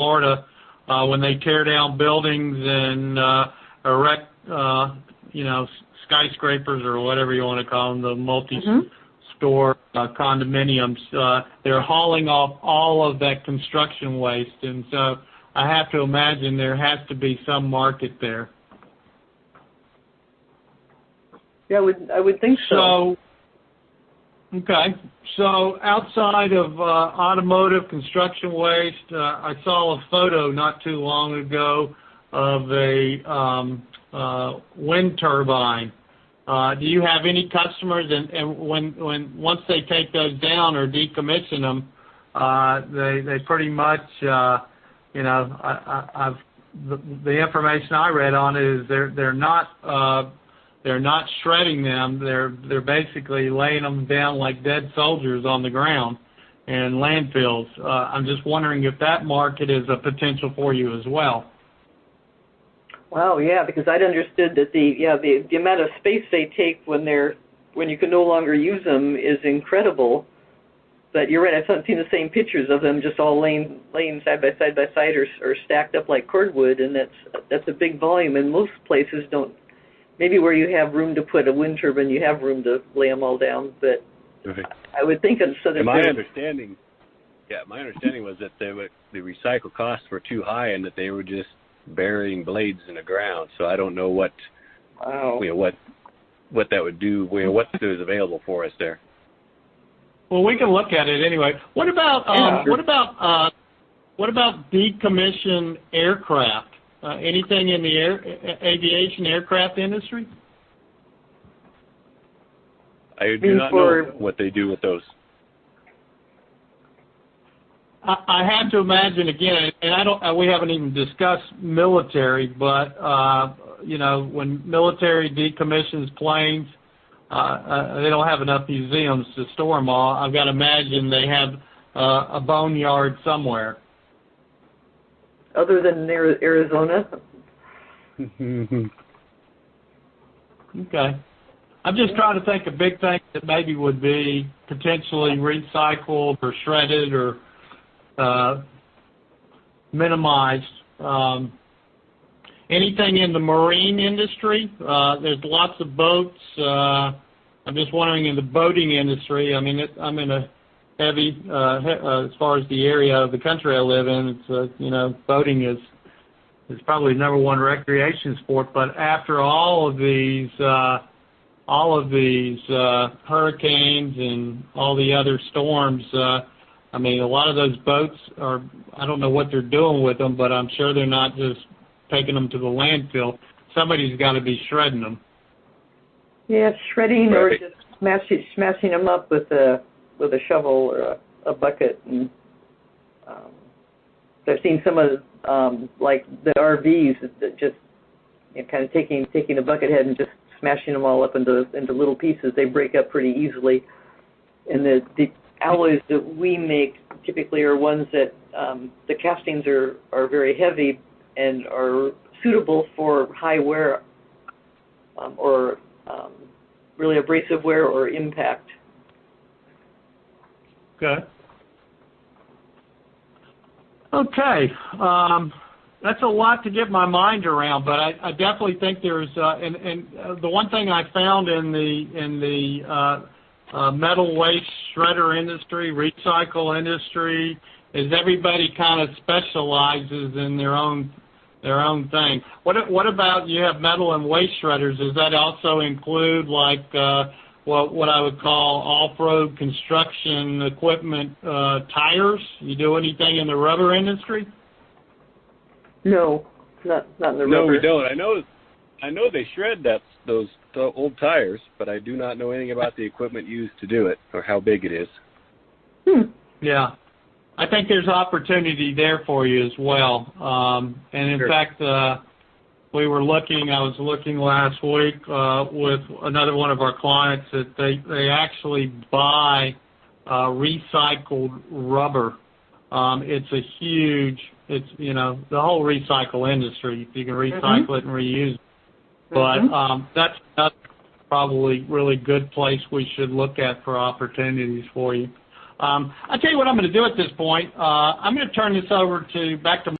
Florida when they tear down buildings and erect, skyscrapers or whatever you want to call them, the multi-store condominiums. They're hauling off all of that construction waste, and so I have to imagine there has to be some market there. Yeah, I would think so. Okay. So outside of automotive construction waste, I saw a photo not too long ago of a wind turbine. Do you have any customers, and once they take those down or decommission them, they pretty much, the information I read on it is they're not shredding them. They're basically laying them down like dead soldiers on the ground in landfills. I'm just wondering if that market is a potential for you as well. Wow, yeah, because I'd understood that the amount of space they take when you can no longer use them is incredible. But you're right, I've seen the same pictures of them just all laying side by side or stacked up like cordwood, and that's a big volume. And most places don't. Maybe where you have room to put a wind turbine, you have room to lay them all down. But I would think in Southern. My understanding was that the recycle costs were too high and that they were just burying blades in the ground. So I don't know what that would do. What is available for us there? Well, we can look at it anyway. What about decommissioned aircraft? Anything in the aviation aircraft industry? I do not know what they do with those. I have to imagine again, and we haven't even discussed military, but when military decommissions planes, they don't have enough museums to store them all. I've got to imagine they have a boneyard somewhere. Other than Arizona? Okay. I'm just trying to think of big things that maybe would be potentially recycled or shredded or minimized. Anything in the marine industry? There's lots of boats. I'm just wondering in the boating industry. I mean, I'm in a heavy, as far as the area of the country I live in, it's boating is probably the number one recreation sport. But after all of these hurricanes and all the other storms, I mean, a lot of those boats are, I don't know what they're doing with them, but I'm sure they're not just taking them to the landfill. Somebody's got to be shredding them. Yeah, shredding or just smashing them up with a shovel or a bucket. And I've seen some of like the RVs that just kind of taking a bucket head and just smashing them all up into little pieces. They break up pretty easily. And the alloys that we make typically are ones that the castings are very heavy and are suitable for high wear or really abrasive wear or impact. Okay. That's a lot to get my mind around, but I definitely think there's and the one thing I found in the metal waste shredder industry, recycle industry, is everybody kind of specializes in their own thing. What about, you have metal and waste shredders? Does that also include like what I would call off-road construction equipment, tires? You do anything in the rubber industry? No, not in the rubber. No, we don't. I know they shred those old tires, but I do not know anything about the equipment used to do it or how big it is. Yeah. I think there's opportunity there for you as well. And in fact, I was looking last week with another one of our clients that they actually buy recycled rubber. It's the whole recycle industry. You can recycle it and reuse it. But that's probably really good place we should look at for opportunities for you. I'll tell you what I'm going to do at this point. I'm going to turn this over back to